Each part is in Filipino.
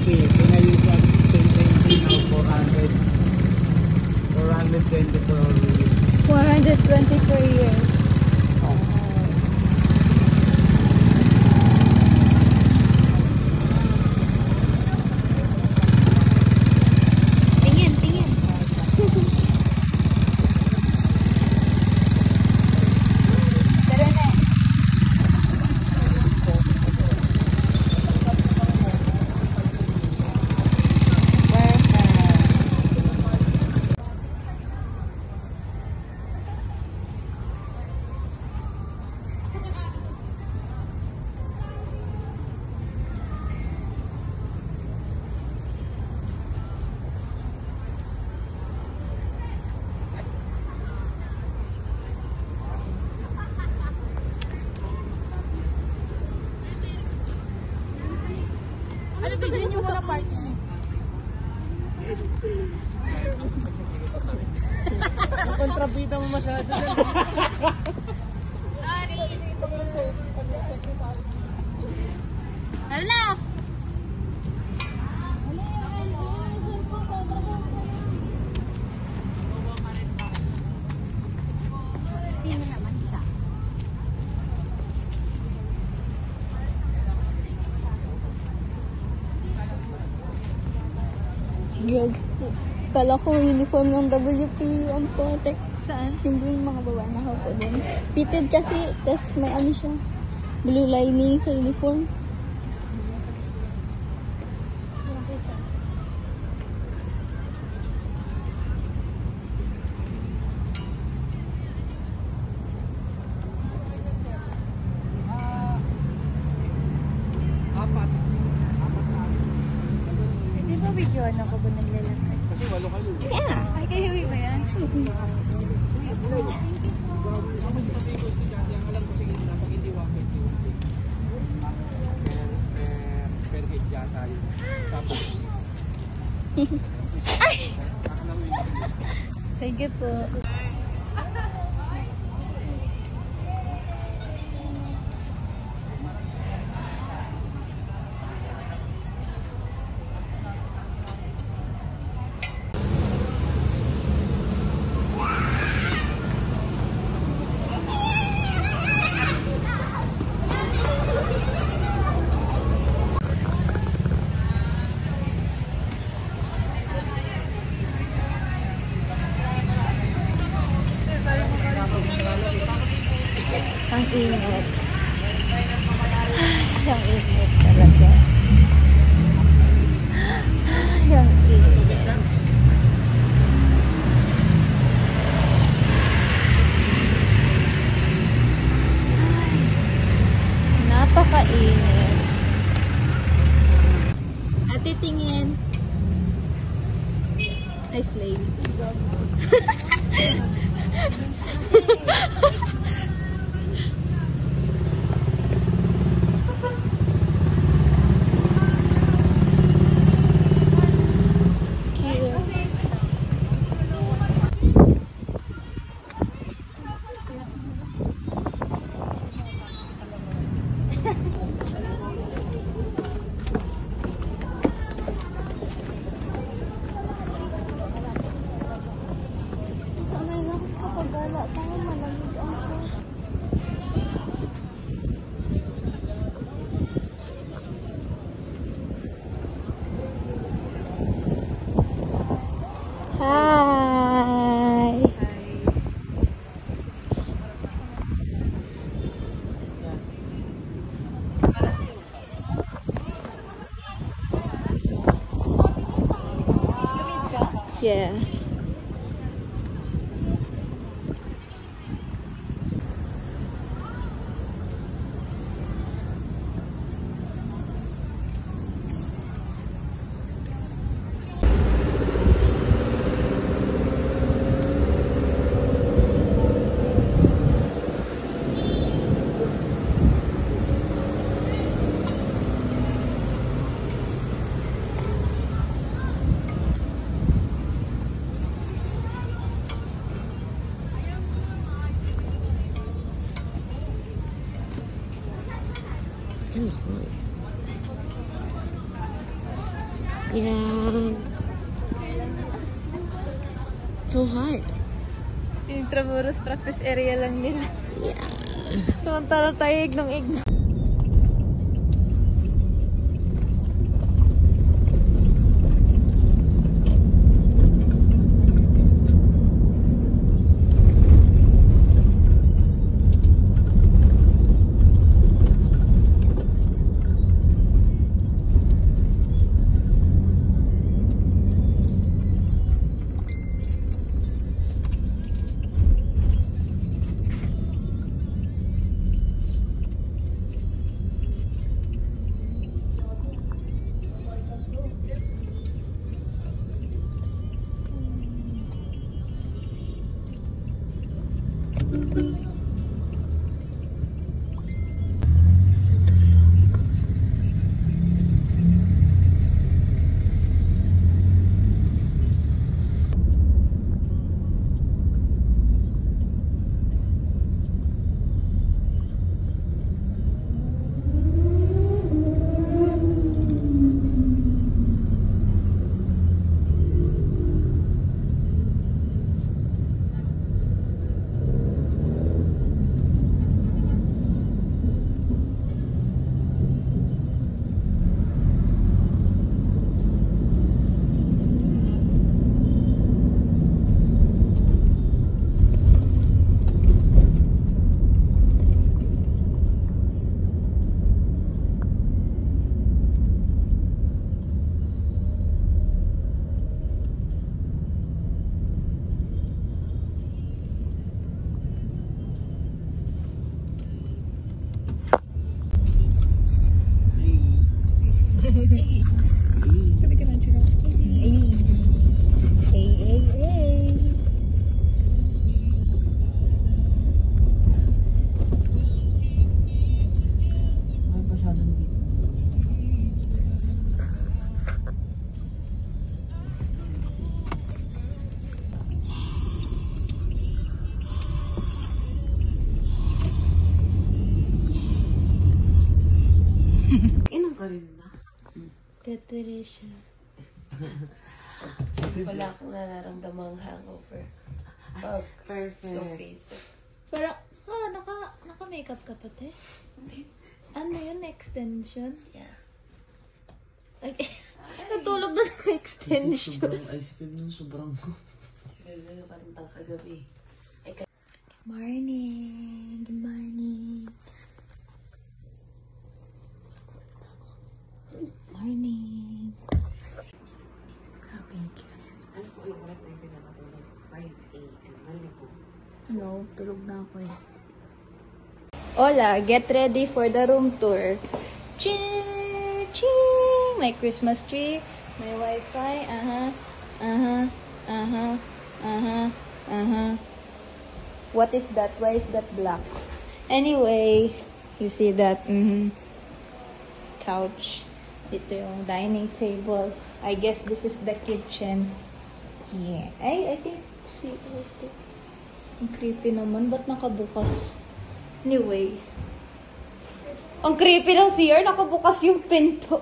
Pinayin siya 2020 now 424 years. 424 years. Tingin, tingin. Tara na. Ano bigyan niyo muna party? Kontrabita mo masyado. Sorry. Tara na! Sino naman siya? Yes. Kala ko uniform ng WP ang protect. Saan? Hindi yung mga babae na ako din. Fitted kasi, tas may ano siya. Blue lining sa uniform. Di ba videoan ako ba naglalakad? Kasi walo kayo. Yeah. Ay, kayo ba yan? Alam ko sige na pag hindi wakit per hit yata yun. Tapos Ay! Sige po. Ang init. Ang init talaga. Ang init. Napakainit. Ate, tingin. Ay, slave. Sana lang kapag gala tayo malamig ang church. Hi! Yeah. Yeah. So hot. Intramuros practice area lang nila. Yeah. Tumantara tayo ignog. Inom ka rin ba? Teteresha. Wala akong nararamdamang hangover. Oh, perfect. So basic. Pero, naka-makeup ka pa, te? Ano yun? Extension? Yeah. Ay, natulog na naka-extension. Sobrang. Parang tang kagabi. Morning. Good morning. Morning. Thank you. Ano po yung oras na yung sila matulog? 5 a.m. Ano po? No, tulog na ako eh. Hola, get ready for the room tour. Ching! Ching! May Christmas tree, may Wi-Fi, What is that? Why is that black? Anyway, you see that, couch. Ito yung dining table. I guess this is the kitchen. Yeah. I think, see, ito. Ang creepy naman. Ba't nakabukas? Anyway. Ang creepy ng CR. Nakabukas yung pinto.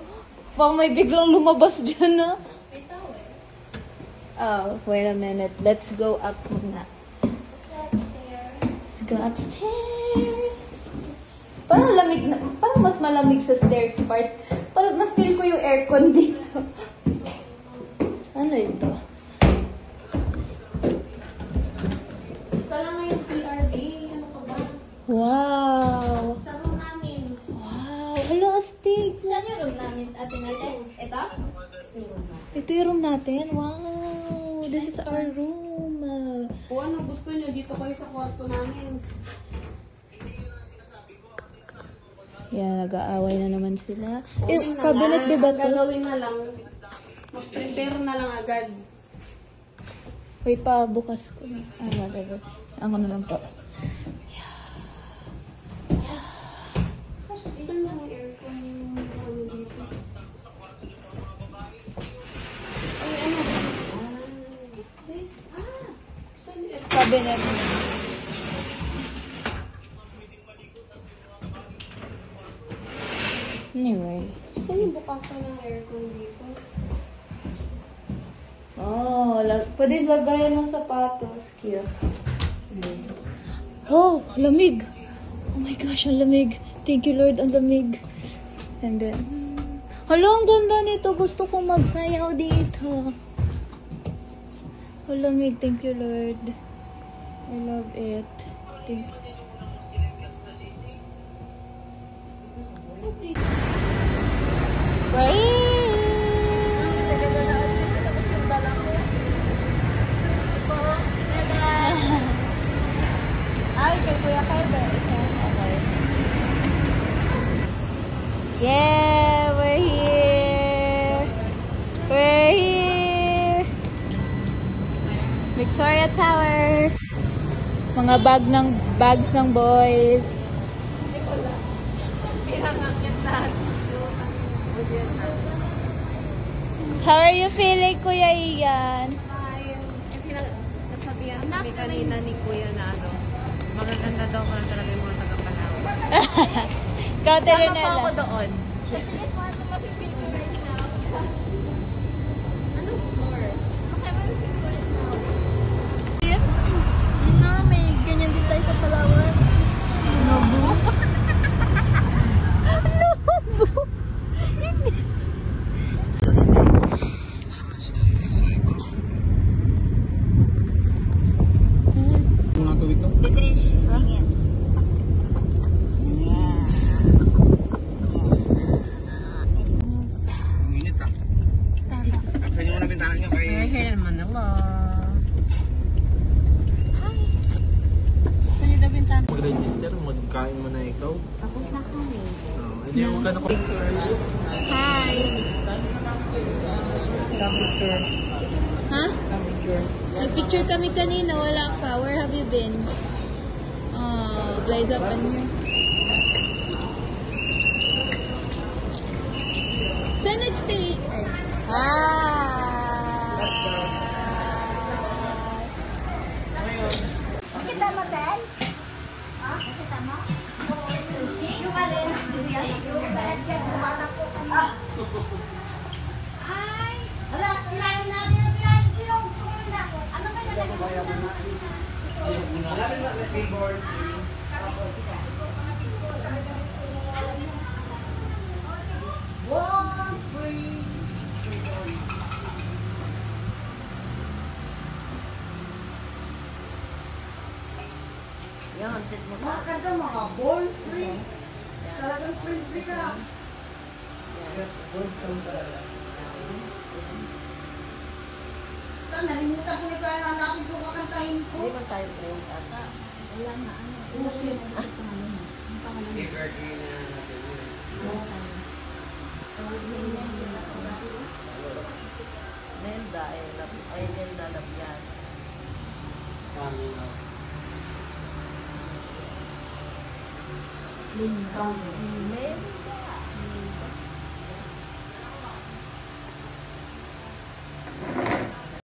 Pang may biglang lumabas dyan, na. Oh, wait a minute. Let's go up muna. Let's go upstairs. Parang lamig na. Parang mas malamig sa stairs part. Parang mas feel ko yung aircon dito. Ano ito? Isa lang na yung CRB. Ano ka ba? Wow! Sa room namin. Wow! Hello, astig! Saan yung room namin? Ate natin? Ito? Ito yung room natin. Wow! This is our room. Kung ano gusto nyo, dito kayo sa kwarto namin. Yan, nag-aaway na naman sila. Open na Cabinet, lang. diba Ang to? gagawin na lang, mag-prepare na lang agad. Wait pa, bukas ko na. Whatever. Ako na lang po. Saan na ang aircon ano dito? Ay, ano ba? What's this? Saan yung aircon? Cabinet. Anyway. Saan yung bukasan ng aircon dito? Oh, pwede lagayan ng sapatos. Cute. Oh, lamig. Oh my gosh, ang lamig. Thank you, Lord, ang lamig. And then, hala, ang ganda nito. Gusto kong magsayaw dito. Oh, lamig. Thank you, Lord. I love it. Thank you. Ay, kay Kuya Kebe. Okay. Yeah, we're here. We're here. Victoria Towers. Mga bags ng boys. How are you feeling, Kuya Ian? Kasi nasabihan kami kanina ni Kuya na magaganda daw ko na talaga yung mga taga-Palawan. Ikaw, Sama pa ako Terenella. doon. Ano, may ganyan din tayo sa Palawan. Nobu. Nobu. Mga tuwid to. Beatrice, tingin. Ang init ah. Starbucks. Pwede mo na bintahan nyo kay... We're here in Manila. Saan yung dabintan? Mag-register, magkain mo na ikaw. Tapos na kami. Hindi mo ka na Hi. Temperature. Ha? Temperature. Nagpicture kami kanina, wala ka. Where have you been? Oh, blaze up on you. Saan nagstay? Let's go. Kita mo, Ben? Kita mo? Yung alin? Yung Ben? Ay! Wala, tirahin natin ang tirahin. Sino? Ano ba yung Yan, sit mo ka. Maganda mga ball free. Talagang free ka. Nalimutan ko na kaya hanapin ko kakantahin ko. Hindi man tayo print ata. Wala na, ano? Bullshit. Nelda, ay Nelda Labian. Lindang. Mel?